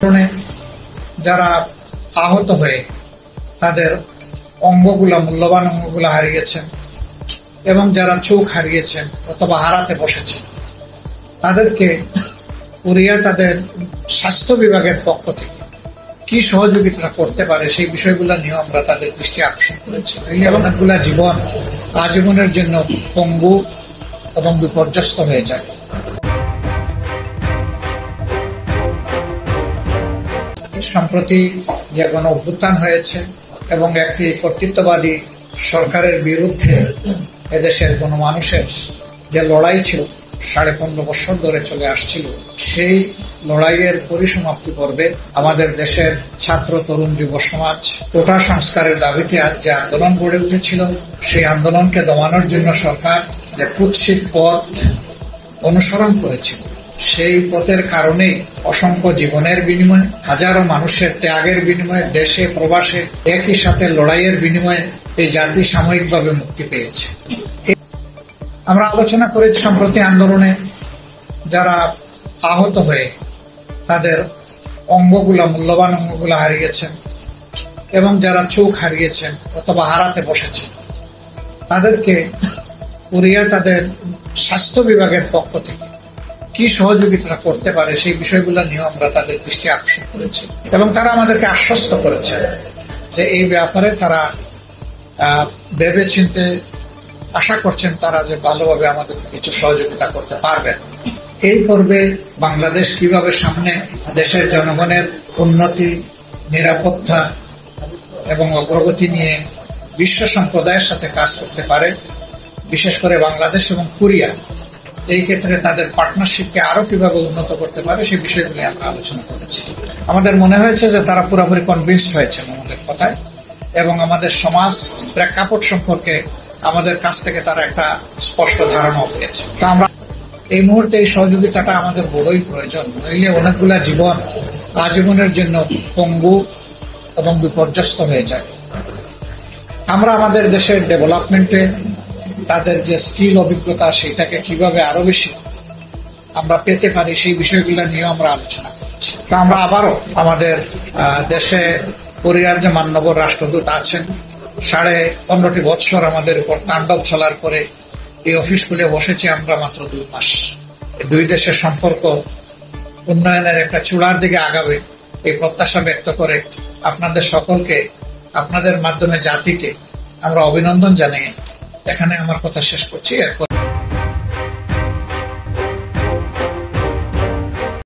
কারণে যারা আহত হয়ে তাদের মূল্যবান অঙ্গগুলা হারিয়েছেন এবং যারা চোখ হারিয়েছেন অথবা হারাতে বসেছেন তাদেরকে কোরিয়া তাদের স্বাস্থ্য বিভাগের পক্ষ থেকে কি সহযোগিতা করতে পারে সেই বিষয়গুলো নিয়ে আমরা তাদের দৃষ্টি আকর্ষণ করেছি। অনেকগুলা জীবন আজীবনের জন্য পঙ্গু এবং বিপর্যস্ত হয়ে যায়। সম্প্রতি যে গণ অভ্যুত্থান হয়েছে এবং একটি কর্তৃত্ববাদী সরকারের বিরুদ্ধে এদেশের গণমানুষের যে লড়াই ছিল 15.5 বছর ধরে চলে আসছিল, সেই লড়াইয়ের পরিসমাপ্তি পর্বে আমাদের দেশের ছাত্র তরুণ যুব সমাজ কোটা সংস্কারের দাবিতে যে আন্দোলন গড়ে উঠেছিল, সেই আন্দোলনকে দমানোর জন্য সরকার যে কুৎসিত পথ অনুসরণ করেছিল, সেই পথের কারণেই অসংখ্য জীবনের বিনিময়ে, হাজারো মানুষের ত্যাগের বিনিময়ে, দেশে প্রবাসে একই সাথে লড়াইয়ের বিনিময়ে এই জাতি সাময়িকভাবে মুক্তি পেয়েছে। আমরা আলোচনা করেছি সম্প্রতি আন্দোলনে যারা আহত হয়ে তাদের মূল্যবান অঙ্গগুলা হারিয়েছেন এবং যারা চোখ হারিয়েছেন অথবা হারাতে বসেছেন তাদেরকে কোরিয়া তাদের স্বাস্থ্য বিভাগের পক্ষ থেকে কি সহযোগিতা করতে পারে সেই বিষয়গুলো নিয়ে আমরা তাদের দৃষ্টি আকর্ষণ করেছি এবং তারা আমাদেরকে আশ্বস্ত করেছেন যে এই ব্যাপারে তারা ভেবে চিন্তে আশা করছেন তারা যে ভালোভাবে আমাদের কিছু সহযোগিতা করতে পারবেন। এই পর্বে বাংলাদেশ কিভাবে সামনে দেশের জনগণের উন্নতি, নিরাপত্তা এবং অগ্রগতি নিয়ে বিশ্ব সম্প্রদায়ের সাথে কাজ করতে পারে, বিশেষ করে বাংলাদেশ এবং কোরিয়া এই ক্ষেত্রে তাদের পার্টনারশিপকে আরো কিভাবে উন্নত করতে পারে সেই বিষয়গুলি আমরা আলোচনা করেছি। আমাদের মনে হয়েছে যে তারা পুরোপুরি কনভিন্সড হয়েছেন আমাদের কথায় এবং আমাদের সমাজ প্রেক্ষাপট সম্পর্কে আমাদের কাছ থেকে তারা একটা স্পষ্ট ধারণা পেয়েছে। তো আমরা এই মুহূর্তে এই সহযোগিতাটা আমাদের বড়ই প্রয়োজন, নইলে অনেকগুলা জীবন আজীবনের জন্য পঙ্গু এবং বিপর্যস্ত হয়ে যায়। আমরা আমাদের দেশের ডেভেলপমেন্টে তাদের যে স্কিল অভিজ্ঞতা সেটাকে কিভাবে আরো বেশি আমরা পেতে পারি সেই বিষয়গুলো নিয়ে আমরা আলোচনা করছি। তো আমরা আবারও আমাদের দেশে কোরিয়ার যে মাননীয় রাষ্ট্রদূত আছেন, 15.5 বছর আমাদের উপর তাণ্ডব চলার পরে এই অফিস খুলে বসেছি আমরা মাত্র 2 মাস। দুই দেশের সম্পর্ক উন্নয়নের একটা চূড়ার দিকে আগাবে এই প্রত্যাশা ব্যক্ত করে আপনাদের সকলকে, আপনাদের মাধ্যমে জাতিকে আমরা অভিনন্দন জানিয়ে এখানে আমার কথা শেষ করছি। এরপর